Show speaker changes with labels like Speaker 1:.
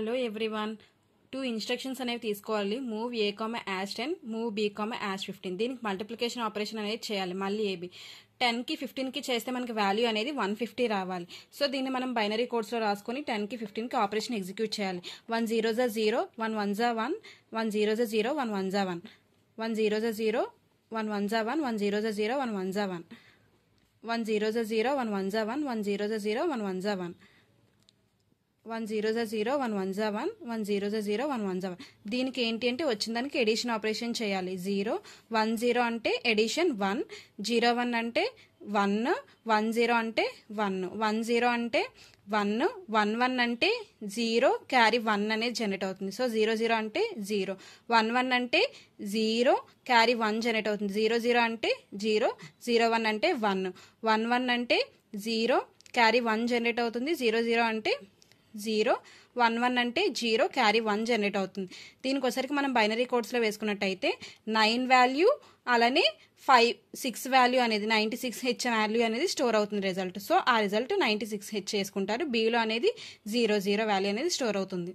Speaker 1: Hello everyone, 2 instructions అనేవి తీసుకోవాలి. Move A comma hash 10, move B comma hash 15. దీనికి multiplication operation అనేది చేయాలి. మళ్ళీ ఏబి 10కి 15కి చేస్తే మనకి వాల్యూ అనేది 150 రావాలి. సో దీన్ని మనం బైనరీ కోడ్స్లో రాసుకొని 10కి 15కి ఆపరేషన్ ఎగ్జిక్యూట్ చేయాలి. 1 0 0 1 1 1 1 0 0 1 1 1 1 0 0 1 1 1 1 0 0 1 1 1 1 0 0 1 1 1 1 0 0 1 1 1 1 0 0 1 1 1 1 0 0 1 1 1. దీనికి ఏంటి అంటే వచ్చిన దానికి ఎడిషన్ ఆపరేషన్ చేయాలి. 0 1 0 అంటే ఎడిషన్ 1, 0 1 అంటే 1, 1 0 అంటే 1, 1 0 అంటే 1, 1 1 అంటే 0, క్యారీ 1 అనేది జనరేట్ అవుతుంది. సో 0 0 అంటే 0, 1 1 అంటే 0, క్యారీ 1 జనరేట్ అవుతుంది. 0 0 అంటే 0, 0 1 అంటే 1, 1 1 అంటే 0, క్యారీ 1 జనరేట్ అవుతుంది. 0 0 అంటే 0, 1 1 అంటే 0, క్యారీ 1 జనరేట్ అవుతుంది. దీనికోసరికి మనం బైనరీ కోడ్స్లో వేసుకున్నట్టయితే 9 వాల్యూ అలానే 6 వాల్యూ అనేది 96H వాల్యూ అనేది స్టోర్ అవుతుంది రిజల్ట్. సో ఆ రిజల్ట్ 96H చేసుకుంటారు. బీలో అనేది 0 0 వాల్యూ అనేది స్టోర్ అవుతుంది.